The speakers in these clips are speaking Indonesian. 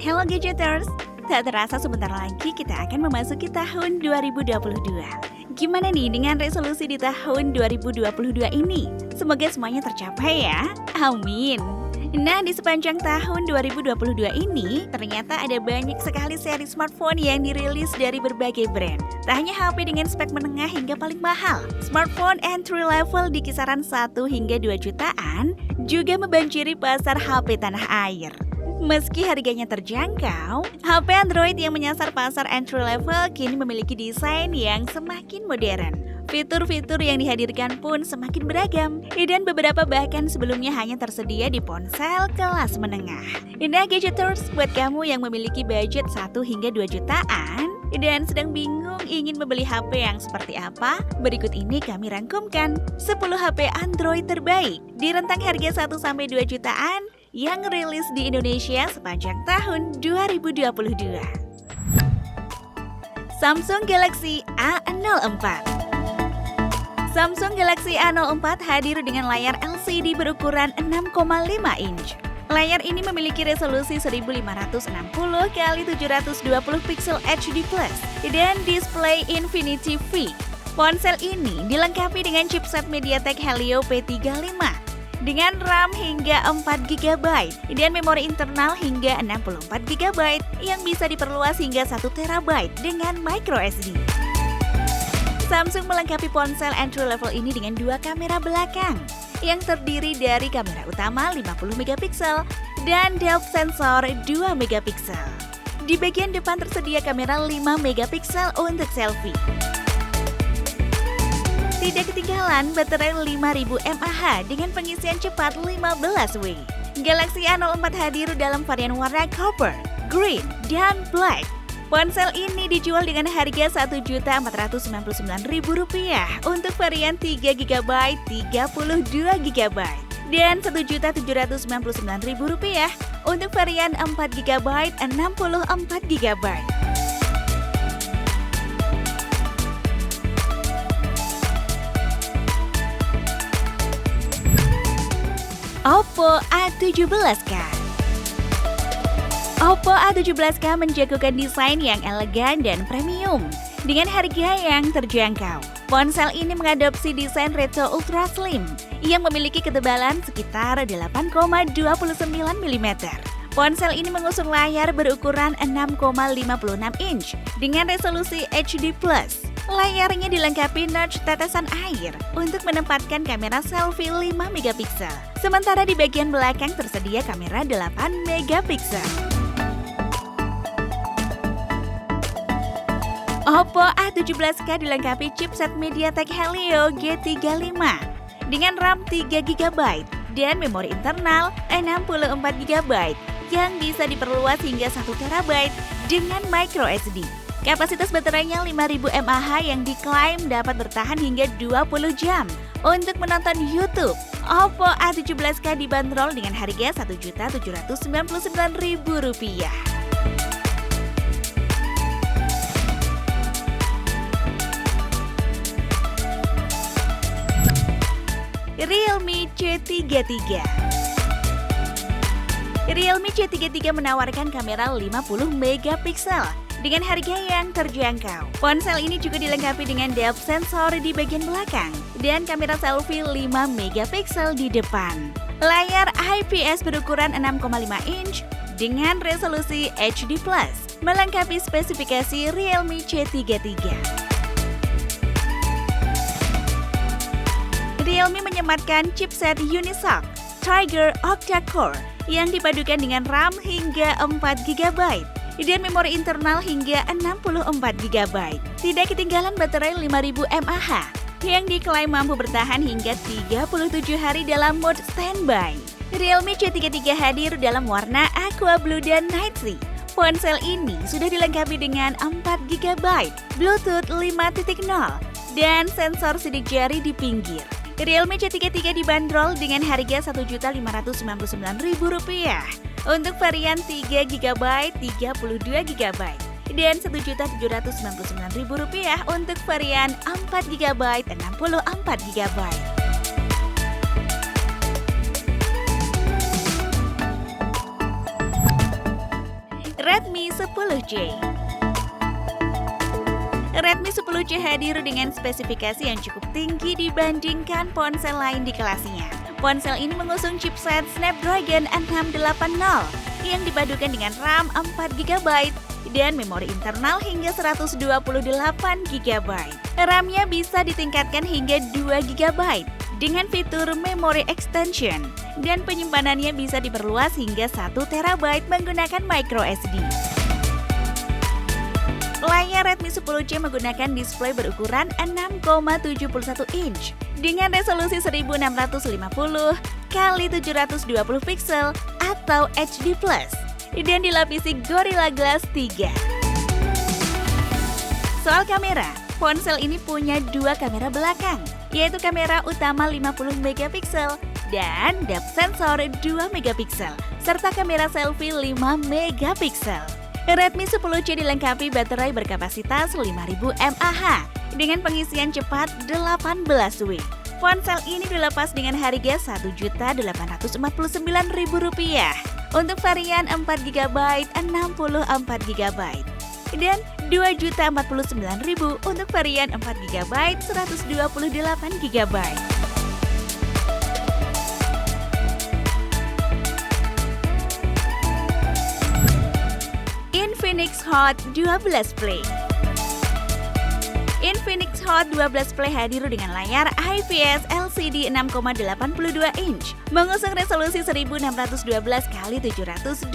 Hello Gadgeters, tak terasa sebentar lagi kita akan memasuki tahun 2022. Gimana nih dengan resolusi di tahun 2022 ini? Semoga semuanya tercapai ya, amin. Nah, di sepanjang tahun 2022 ini, ternyata ada banyak sekali seri smartphone yang dirilis dari berbagai brand. Tak hanya HP dengan spek menengah hingga paling mahal, smartphone entry level di kisaran 1 hingga 2 jutaan juga membanjiri pasar HP tanah air. Meski harganya terjangkau, HP Android yang menyasar pasar entry level kini memiliki desain yang semakin modern. Fitur-fitur yang dihadirkan pun semakin beragam, dan beberapa bahkan sebelumnya hanya tersedia di ponsel kelas menengah. Nah Gadgeters, buat kamu yang memiliki budget 1 hingga 2 jutaan dan sedang bingung ingin membeli HP yang seperti apa, berikut ini kami rangkumkan 10 HP Android terbaik di rentang harga 1 sampai 2 jutaan yang rilis di Indonesia sepanjang tahun 2022. Samsung Galaxy A04. Samsung Galaxy A04 hadir dengan layar LCD berukuran 6,5 inch. Layar ini memiliki resolusi 1560 x 720 pixel HD+, dan display Infinity V. Ponsel ini dilengkapi dengan chipset MediaTek Helio P35 dengan RAM hingga 4GB dan memori internal hingga 64GB yang bisa diperluas hingga 1TB dengan microSD. Samsung melengkapi ponsel entry level ini dengan 2 kamera belakang yang terdiri dari kamera utama 50MP dan depth sensor 2MP. Di bagian depan tersedia kamera 5MP untuk selfie. Tidak ketinggalan baterai 5000 mAh dengan pengisian cepat 15W. Galaxy A04 hadir dalam varian warna copper, green, dan black. Ponsel ini dijual dengan harga Rp1.499.000 untuk varian 3GB 32GB dan Rp1.799.000 untuk varian 4GB 64GB. Oppo A17K. Oppo A17K menjagokan desain yang elegan dan premium dengan harga yang terjangkau. Ponsel ini mengadopsi desain retro ultra slim yang memiliki ketebalan sekitar 8,29 mm. Ponsel ini mengusung layar berukuran 6,56 inch dengan resolusi HD+. Layarnya dilengkapi notch tetesan air untuk menempatkan kamera selfie 5MP. Sementara di bagian belakang tersedia kamera 8MP. Oppo A17K dilengkapi chipset MediaTek Helio G35 dengan RAM 3GB dan memori internal 64GB yang bisa diperluas hingga 1TB dengan microSD. Kapasitas baterainya 5000 mAh yang diklaim dapat bertahan hingga 20 jam. Untuk menonton YouTube, Oppo A17K dibanderol dengan harga Rp1.799.000. Realme C33. Realme C33 menawarkan kamera 50MP dengan harga yang terjangkau. Ponsel ini juga dilengkapi dengan depth sensor di bagian belakang dan kamera selfie 5MP di depan. Layar IPS berukuran 6,5 inch dengan resolusi HD+, melengkapi spesifikasi Realme C33. Realme menyematkan chipset Unisoc Tiger Octa-core yang dipadukan dengan RAM hingga 4GB dan memori internal hingga 64GB. Tidak ketinggalan baterai 5000 mAh yang diklaim mampu bertahan hingga 37 hari dalam mode standby. Realme C33 hadir dalam warna aqua blue dan night sea. Ponsel ini sudah dilengkapi dengan 4GB, Bluetooth 5.0, dan sensor sidik jari di pinggir. Realme C33 dibanderol dengan harga Rp1.599.000 untuk varian 3GB 32GB dan Rp1.799.000 untuk varian 4GB 64GB. Redmi 10C. Redmi 10C hadir dengan spesifikasi yang cukup tinggi dibandingkan ponsel lain di kelasnya. Ponsel ini mengusung chipset Snapdragon 680 yang dipadukan dengan RAM 4GB dan memori internal hingga 128GB. RAM-nya bisa ditingkatkan hingga 2GB dengan fitur memory extension dan penyimpanannya bisa diperluas hingga 1TB menggunakan microSD. Layar Redmi 10C menggunakan display berukuran 6,71 inch dengan resolusi 1650 x 720 pixel atau HD+, dan dilapisi Gorilla Glass 3. Soal kamera, ponsel ini punya dua kamera belakang, yaitu kamera utama 50 megapiksel dan depth sensor 2 megapiksel, serta kamera selfie 5 megapiksel. Redmi 10C dilengkapi baterai berkapasitas 5000 mAh dengan pengisian cepat 18W. Ponsel ini dilepas dengan harga Rp1.849.000 untuk varian 4GB 64GB dan Rp2.049.000 untuk varian 4GB 128GB. Infinix Hot 12 Play. Infinix Hot 12 Play hadir dengan layar IPS LCD 6,82 inch, mengusung resolusi 1612 x 720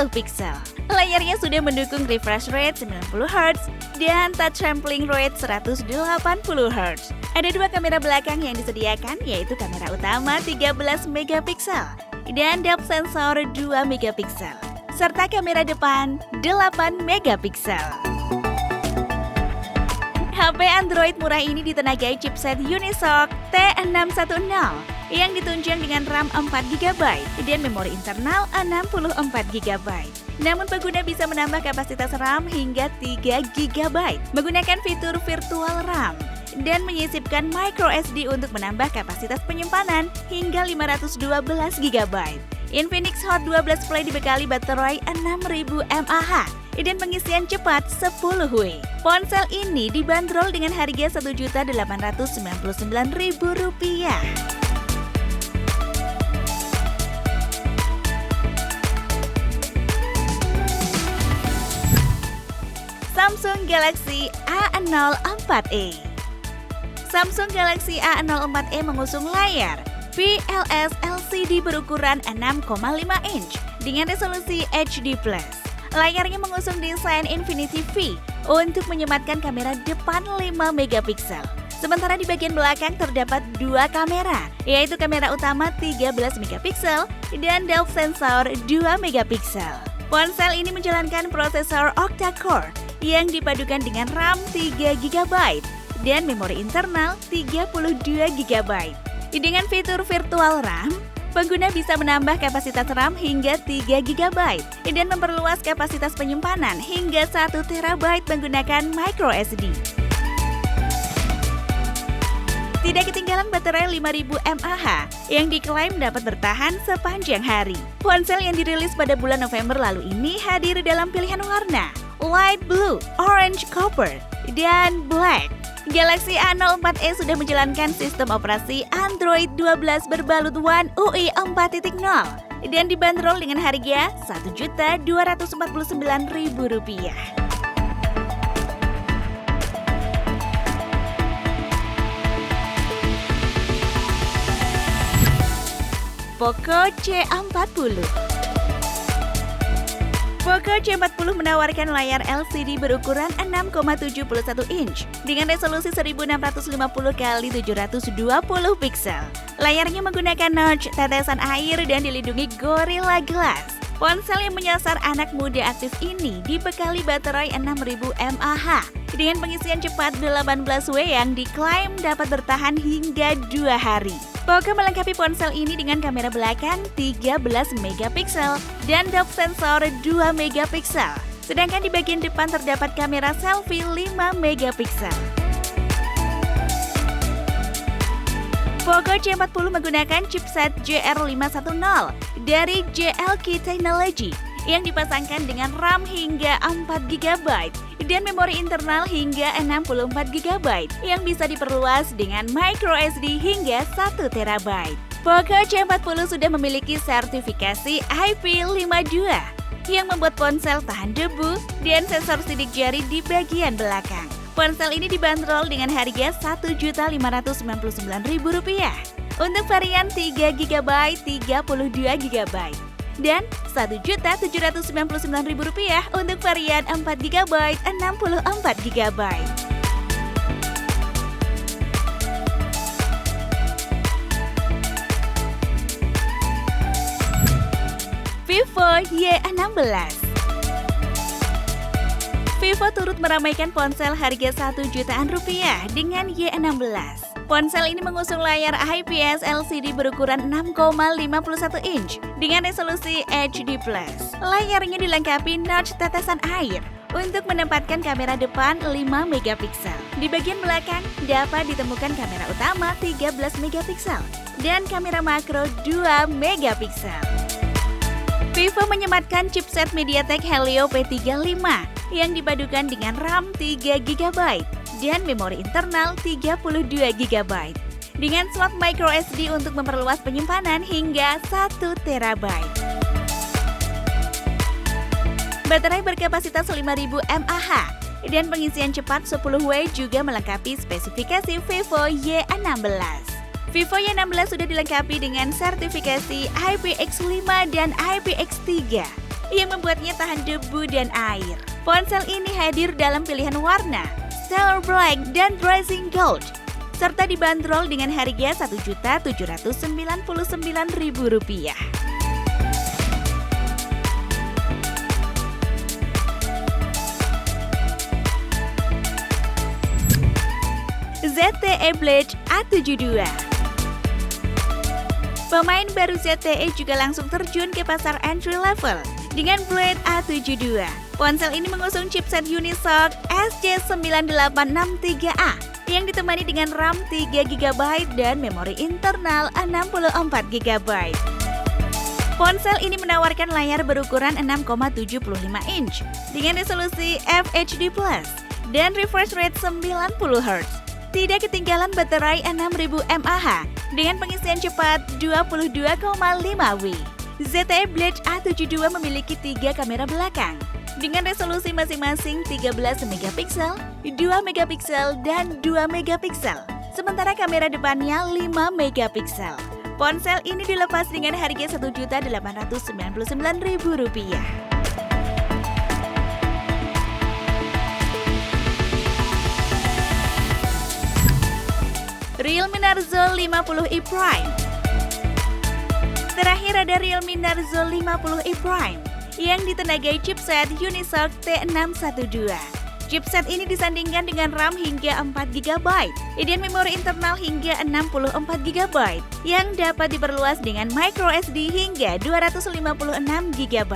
pixel. Layarnya sudah mendukung refresh rate 90Hz dan touch sampling rate 180Hz. Ada dua kamera belakang yang disediakan, yaitu kamera utama 13 megapiksel dan depth sensor 2 megapiksel, serta kamera depan 8 megapiksel. HP Android murah ini ditenagai chipset Unisoc T610 yang ditunjang dengan RAM 4GB dan memori internal 64GB. Namun pengguna bisa menambah kapasitas RAM hingga 3GB menggunakan fitur virtual RAM dan menyisipkan microSD untuk menambah kapasitas penyimpanan hingga 512GB. Infinix Hot 12 Play dibekali baterai 6000 mAh dan pengisian cepat 10W. Ponsel ini dibanderol dengan harga Rp1.899.000. Samsung Galaxy A04e. Samsung Galaxy A04e mengusung layar PLS LCD berukuran 6,5 inch dengan resolusi HD+. Layarnya mengusung desain Infinity V untuk menyematkan kamera depan 5 megapiksel. Sementara di bagian belakang terdapat dua kamera, yaitu kamera utama 13 megapiksel dan depth sensor 2 megapiksel. Ponsel ini menjalankan prosesor octa-core yang dipadukan dengan RAM 3GB dan memori internal 32GB. Dengan fitur virtual RAM, pengguna bisa menambah kapasitas RAM hingga 3GB dan memperluas kapasitas penyimpanan hingga 1TB menggunakan microSD. Tidak ketinggalan baterai 5000 mAh yang diklaim dapat bertahan sepanjang hari. Ponsel yang dirilis pada bulan November lalu ini hadir dalam pilihan warna light blue, orange copper, dan black. Galaxy A04e sudah menjalankan sistem operasi Android 12 berbalut One UI 4.0 dan dibanderol dengan harga Rp1.249.000. Poco C40. Poco C40 menawarkan layar LCD berukuran 6,71 inch dengan resolusi 1650 x 720 pixel. Layarnya menggunakan notch tetesan air dan dilindungi Gorilla Glass. Ponsel yang menyasar anak muda aktif ini dibekali baterai 6000 mAh dengan pengisian cepat 18W yang diklaim dapat bertahan hingga 2 hari. Poco melengkapi ponsel ini dengan kamera belakang 13 megapiksel dan depth sensor 2 megapiksel. Sedangkan di bagian depan terdapat kamera selfie 5 megapiksel. Poco C40 menggunakan chipset JR510 dari JLK Technology yang dipasangkan dengan RAM hingga 4GB dan memori internal hingga 64GB yang bisa diperluas dengan microSD hingga 1TB. Poco C40 sudah memiliki sertifikasi IP52 yang membuat ponsel tahan debu dan sensor sidik jari di bagian belakang. Ponsel ini dibanderol dengan harga Rp1.599.000 untuk varian 3GB 32GB dan Rp1.799.000 untuk varian 4GB 64GB. Vivo Y16. Vivo turut meramaikan ponsel harga Rp1 jutaan dengan Y16. Ponsel ini mengusung layar IPS LCD berukuran 6,51 inch dengan resolusi HD+. Layarnya dilengkapi notch tetesan air untuk menempatkan kamera depan 5MP. Di bagian belakang dapat ditemukan kamera utama 13MP dan kamera makro 2MP. Vivo menyematkan chipset MediaTek Helio P35 yang dipadukan dengan RAM 3GB dan memori internal 32GB dengan slot microSD untuk memperluas penyimpanan hingga 1TB. Baterai berkapasitas 5000 mAh dan pengisian cepat 10W juga melengkapi spesifikasi Vivo Y16. Vivo Y16 sudah dilengkapi dengan sertifikasi IPX5 dan IPX3 yang membuatnya tahan debu dan air. Ponsel ini hadir dalam pilihan warna Stellar Black dan Rising Gold serta dibanderol dengan harga Rp1.799.000. ZTE Blade A72. Pemain baru ZTE juga langsung terjun ke pasar entry level dengan Blade A72. Ponsel ini mengusung chipset Unisoc SC9863A yang ditemani dengan RAM 3GB dan memori internal 64GB. Ponsel ini menawarkan layar berukuran 6,75 inch dengan resolusi FHD+ dan refresh rate 90Hz. Tidak ketinggalan baterai 6000 mAh dengan pengisian cepat 22,5W. ZTE Blade A72 memiliki 3 kamera belakang dengan resolusi masing-masing 13MP, 2MP, dan 2MP. Sementara kamera depannya 5MP. Ponsel ini dilepas dengan harga Rp1.899.000. Realme Narzo 50e Prime. Terakhir ada Realme Narzo 50e Prime yang ditenagai chipset Unisoc T612. Chipset ini disandingkan dengan RAM hingga 4GB dan memori internal hingga 64GB yang dapat diperluas dengan microSD hingga 256GB.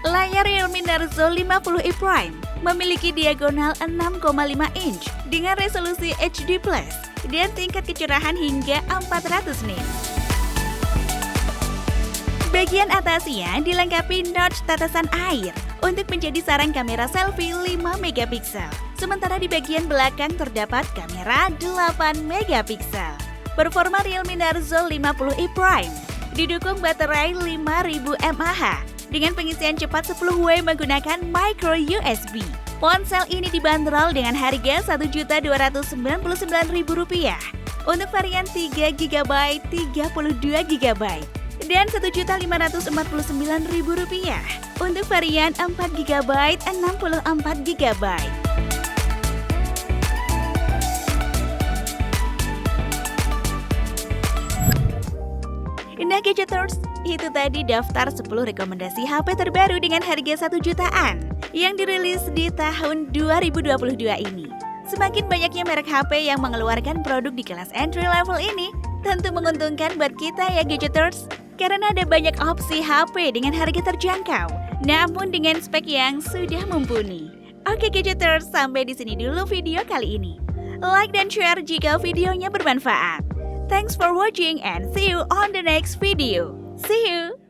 Layar Realme Narzo 50e Prime memiliki diagonal 6,5 inch dengan resolusi HD+, dan tingkat kecerahan hingga 400 nits. Bagian atasnya dilengkapi notch tetesan air untuk menjadi sarang kamera selfie 5MP. Sementara di bagian belakang terdapat kamera 8MP. Performa Realme Narzo 50e Prime didukung baterai 5000 mAh dengan pengisian cepat 10W menggunakan micro USB. Ponsel ini dibanderol dengan harga Rp1.299.000 untuk varian 3GB 32GB dan Rp1.549.000 untuk varian 4GB 64GB. Nah Gadgeters, itu tadi daftar 10 rekomendasi HP terbaru dengan harga 1 jutaan yang dirilis di tahun 2022 ini. Semakin banyaknya merek HP yang mengeluarkan produk di kelas entry level ini, tentu menguntungkan buat kita ya Gadgeters, karena ada banyak opsi HP dengan harga terjangkau, namun dengan spek yang sudah mumpuni. Oke Gadgeters, sampai di sini dulu video kali ini. Like dan share jika videonya bermanfaat. Thanks for watching and see you on the next video. See you!